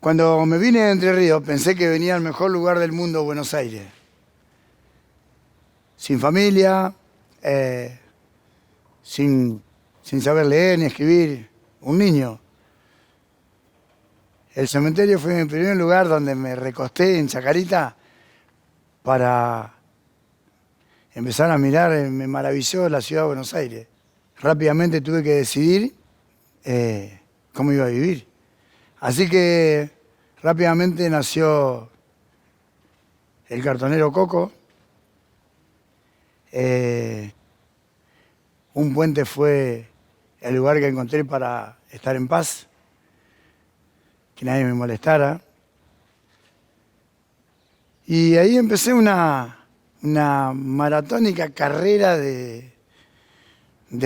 Cuando me vine de Entre Ríos pensé que venía al mejor lugar del mundo, Buenos Aires. Sin familia, eh, sin, sin saber leer ni escribir, un niño. El cementerio fue mi primer lugar donde me recosté en Chacarita para empezar a mirar, me maravilló la ciudad de Buenos Aires. Rápidamente tuve que decidir cómo iba a vivir. Así que rápidamente nació el cartonero Coco. Eh, un puente fue el lugar que encontré para estar en paz, que nadie me molestara. Y ahí empecé una maratónica carrera de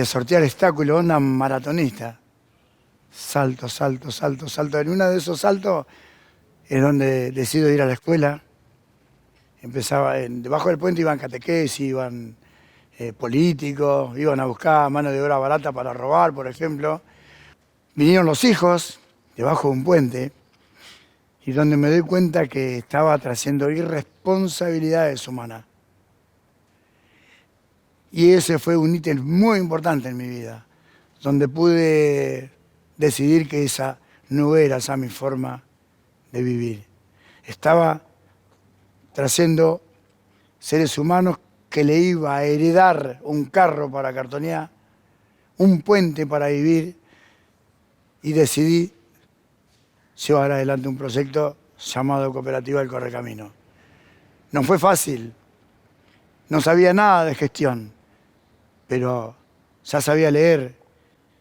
sortear obstáculos, onda maratonista. Salto, salto, salto, salto. En uno de esos saltos es donde decido ir a la escuela. Empezaba, debajo del puente iban catequesis, iban políticos, iban a buscar mano de obra barata para robar, por ejemplo. Vinieron los hijos, debajo de un puente, y donde me doy cuenta que estaba trayendo irresponsabilidades humanas. Y ese fue un ítem muy importante en mi vida, donde pude decidir que esa no era esa mi forma de vivir. Estaba trayendo seres humanos que le iba a heredar un carro para cartonear, un puente para vivir, y decidí llevar adelante un proyecto llamado Cooperativa del Correcamino. No fue fácil, no sabía nada de gestión, pero ya sabía leer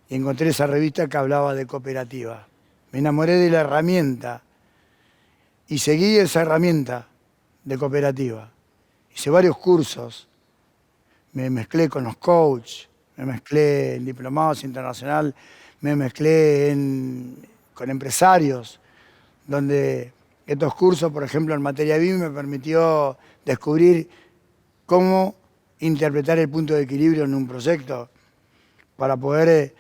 y encontré esa revista que hablaba de cooperativa. Me enamoré de la herramienta y seguí esa herramienta de cooperativa. Hice varios cursos, me mezclé con los coaches, me mezclé en diplomados internacional, me mezclé con empresarios, donde estos cursos, por ejemplo, en materia BIM, me permitió descubrir cómo interpretar el punto de equilibrio en un proyecto para poder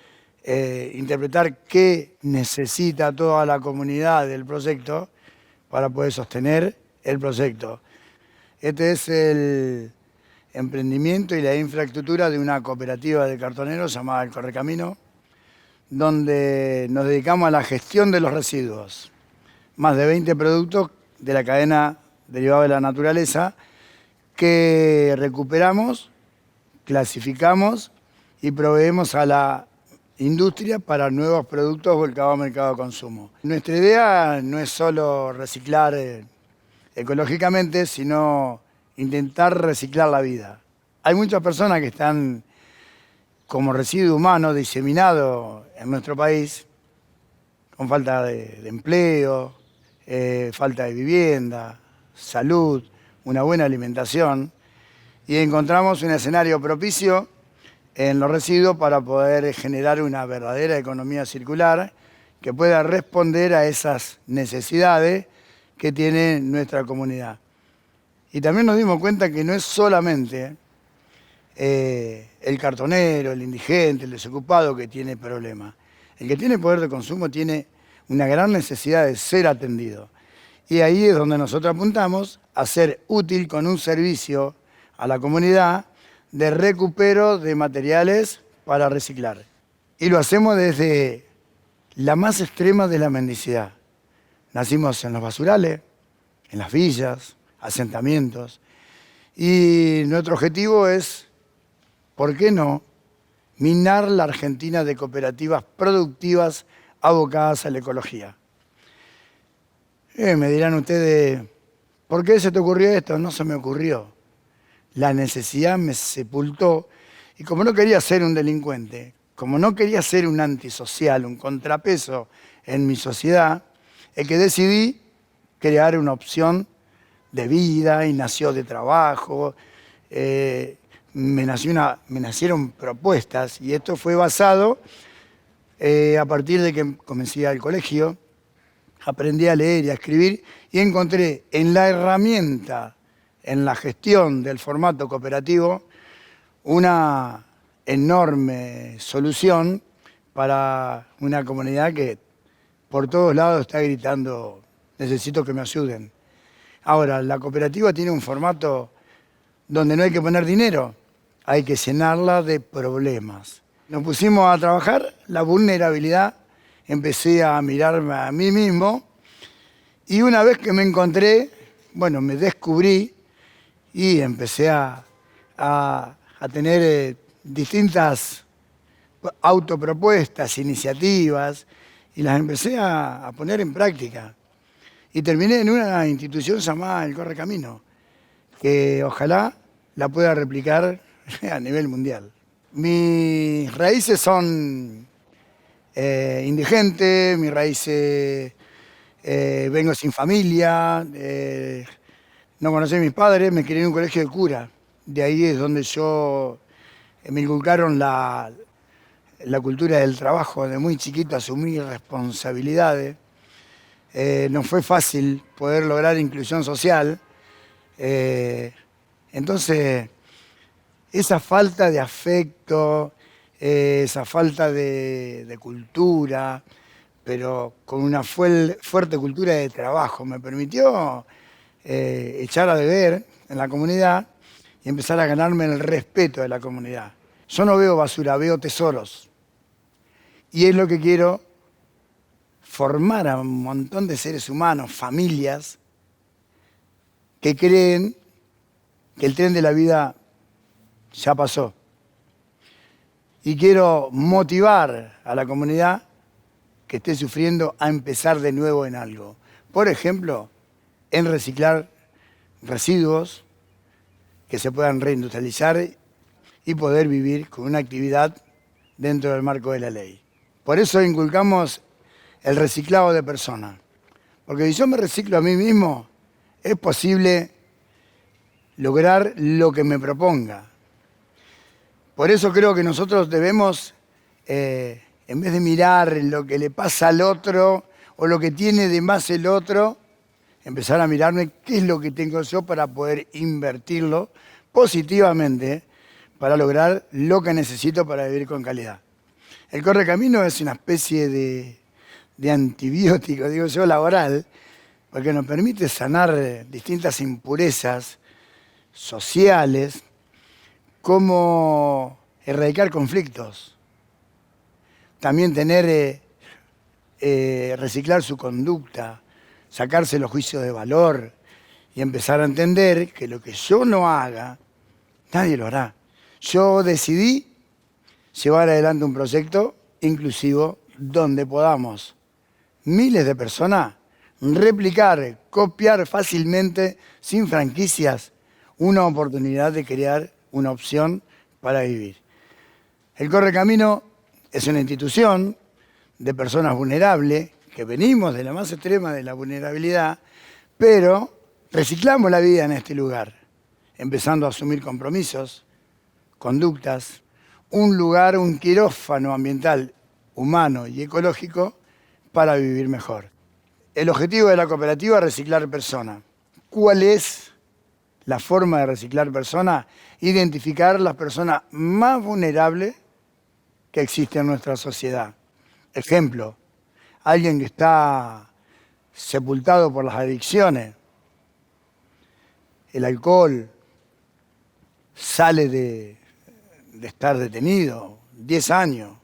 interpretar qué necesita toda la comunidad del proyecto para poder sostener el proyecto. Este es el emprendimiento y la infraestructura de una cooperativa de cartoneros llamada El Correcamino, donde nos dedicamos a la gestión de los residuos. Más de 20 productos de la cadena derivada de la naturaleza que recuperamos, clasificamos y proveemos a la industria para nuevos productos volcados al mercado de consumo. Nuestra idea no es solo reciclar ecológicamente, sino intentar reciclar la vida. Hay muchas personas que están como residuo humano diseminado en nuestro país, con falta de empleo, falta de vivienda, salud, una buena alimentación, y encontramos un escenario propicio en los residuos para poder generar una verdadera economía circular que pueda responder a esas necesidades que tiene nuestra comunidad. Y también nos dimos cuenta que no es solamente el cartonero, el indigente, el desocupado que tiene problemas. El que tiene poder de consumo tiene una gran necesidad de ser atendido. Y ahí es donde nosotros apuntamos a ser útil con un servicio a la comunidad de recupero de materiales para reciclar. Y lo hacemos desde la más extrema de la mendicidad. Nacimos en los basurales, en las villas, asentamientos. Y nuestro objetivo es, ¿por qué no?, minar la Argentina de cooperativas productivas abocadas a la ecología. Me dirán ustedes, ¿por qué se te ocurrió esto? No se me ocurrió. La necesidad me sepultó y como no quería ser un delincuente, como no quería ser un antisocial, un contrapeso en mi sociedad, es que decidí crear una opción de vida y nació de trabajo. Me nacieron propuestas y esto fue basado a partir de que comencé al colegio, aprendí a leer y a escribir y encontré en la herramienta, en la gestión del formato cooperativo, una enorme solución para una comunidad que por todos lados está gritando necesito que me ayuden. Ahora, la cooperativa tiene un formato donde no hay que poner dinero, hay que llenarla de problemas. Nos pusimos a trabajar la vulnerabilidad, empecé a mirarme a mí mismo y una vez que me encontré, bueno, me descubrí y empecé a tener distintas autopropuestas, iniciativas y las empecé a poner en práctica. Y terminé en una institución llamada El Correcamino, que ojalá la pueda replicar a nivel mundial. Mis raíces son indigentes, mis raíces vengo sin familia, no conocí a mis padres, me crié en un colegio de cura. De ahí es donde me inculcaron la cultura del trabajo. De muy chiquito asumí responsabilidades. No fue fácil poder lograr inclusión social. Entonces, esa falta de afecto, esa falta de cultura, pero con una fuerte cultura de trabajo, me permitió echar a deber en la comunidad y empezar a ganarme el respeto de la comunidad. Yo no veo basura, veo tesoros. Y es lo que quiero, formar a un montón de seres humanos, familias, que creen que el tren de la vida ya pasó. Y quiero motivar a la comunidad que esté sufriendo a empezar de nuevo en algo. Por ejemplo, en reciclar residuos que se puedan reindustrializar y poder vivir con una actividad dentro del marco de la ley. Por eso inculcamos el reciclado de personas. Porque si yo me reciclo a mí mismo, es posible lograr lo que me proponga. Por eso creo que nosotros debemos, en vez de mirar lo que le pasa al otro o lo que tiene de más el otro, empezar a mirarme qué es lo que tengo yo para poder invertirlo positivamente para lograr lo que necesito para vivir con calidad. El Correcamino es una especie de antibiótico, digo yo, laboral, porque nos permite sanar distintas impurezas sociales, como erradicar conflictos, también reciclar su conducta, sacarse los juicios de valor y empezar a entender que lo que yo no haga, nadie lo hará. Yo decidí llevar adelante un proyecto inclusivo donde podamos miles de personas replicar, copiar fácilmente, sin franquicias, una oportunidad de crear una opción para vivir. El Correcamino es una institución de personas vulnerables, que venimos de la más extrema de la vulnerabilidad, pero reciclamos la vida en este lugar, empezando a asumir compromisos, conductas, un lugar, un quirófano ambiental, humano y ecológico para vivir mejor. El objetivo de la cooperativa es reciclar personas. ¿Cuál es la forma de reciclar personas? Identificar las personas más vulnerables que existen en nuestra sociedad. Ejemplo, alguien que está sepultado por las adicciones, el alcohol, sale de estar detenido, 10 años,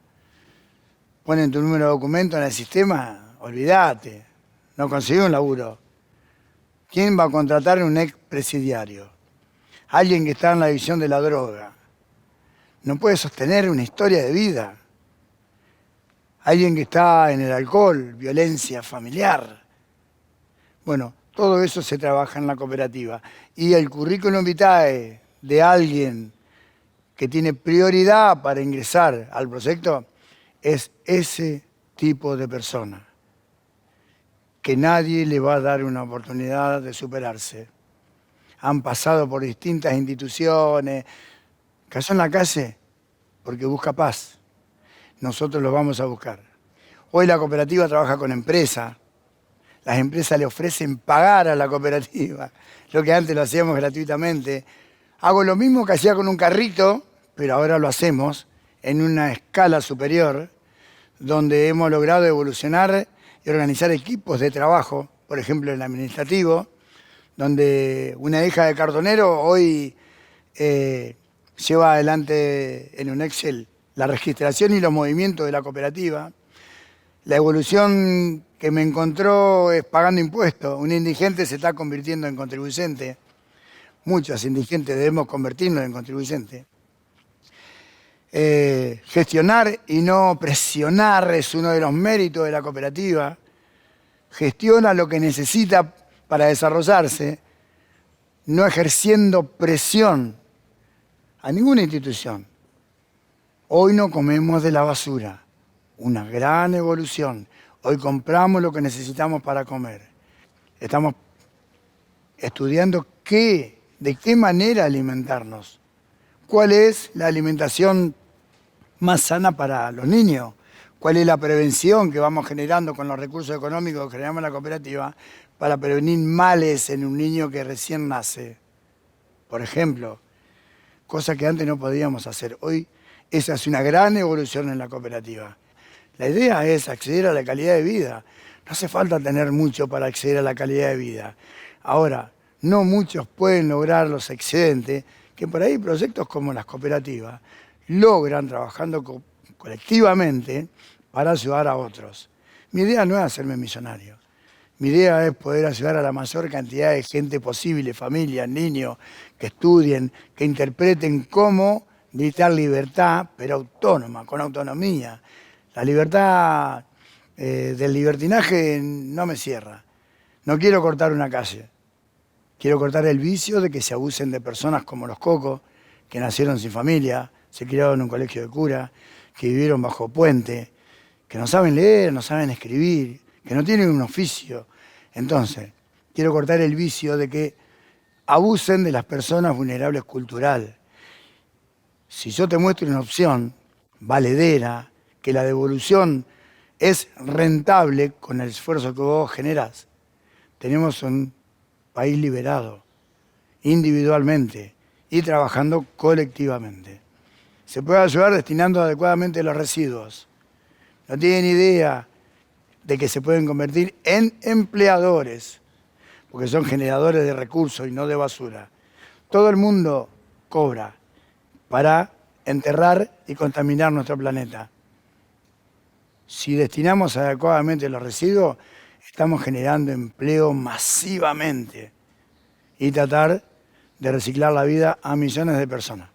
ponen tu número de documento en el sistema, olvídate, no consiguió un laburo. ¿Quién va a contratar a un expresidiario? Alguien que está en la adicción de la droga. No puede sostener una historia de vida. Alguien que está en el alcohol, violencia familiar. Bueno, todo eso se trabaja en la cooperativa. Y el currículum vitae de alguien que tiene prioridad para ingresar al proyecto es ese tipo de persona, que nadie le va a dar una oportunidad de superarse. Han pasado por distintas instituciones, cayó en la calle porque busca paz. Nosotros los vamos a buscar. Hoy la cooperativa trabaja con empresas. Las empresas le ofrecen pagar a la cooperativa, lo que antes lo hacíamos gratuitamente. Hago lo mismo que hacía con un carrito, pero ahora lo hacemos en una escala superior, donde hemos logrado evolucionar y organizar equipos de trabajo por ejemplo, en el administrativo, donde una hija de cartonero hoy lleva adelante en un Excel la registración y los movimientos de la cooperativa. La evolución que me encontró es pagando impuestos. Un indigente se está convirtiendo en contribuyente. Muchos indigentes debemos convertirnos en contribuyentes. Gestionar y no presionar es uno de los méritos de la cooperativa. Gestiona lo que necesita para desarrollarse, no ejerciendo presión a ninguna institución. Hoy no comemos de la basura, una gran evolución. Hoy compramos lo que necesitamos para comer. Estamos estudiando de qué manera alimentarnos. ¿Cuál es la alimentación más sana para los niños? ¿Cuál es la prevención que vamos generando con los recursos económicos que generamos en la cooperativa para prevenir males en un niño que recién nace? Por ejemplo, cosa que antes no podíamos hacer. Hoy esa es una gran evolución en la cooperativa. La idea es acceder a la calidad de vida. No hace falta tener mucho para acceder a la calidad de vida. Ahora, no muchos pueden lograr los excedentes que por ahí proyectos como las cooperativas logran trabajando colectivamente para ayudar a otros. Mi idea no es hacerme millonario. Mi idea es poder ayudar a la mayor cantidad de gente posible, familias, niños, que estudien, que interpreten cómo dictar libertad, pero autónoma, con autonomía. La libertad del libertinaje no me cierra. No quiero cortar una calle. Quiero cortar el vicio de que se abusen de personas como los cocos, que nacieron sin familia, se criaron en un colegio de cura, que vivieron bajo puente, que no saben leer, no saben escribir, que no tienen un oficio. Entonces, quiero cortar el vicio de que abusen de las personas vulnerables cultural. Si yo te muestro una opción valedera, que la devolución es rentable con el esfuerzo que vos generás, tenemos un país liberado, individualmente y trabajando colectivamente. Se puede ayudar destinando adecuadamente los residuos. No tienen idea de que se pueden convertir en empleadores, porque son generadores de recursos y no de basura. Todo el mundo cobra para enterrar y contaminar nuestro planeta. Si destinamos adecuadamente los residuos, estamos generando empleo masivamente y tratar de reciclar la vida a millones de personas.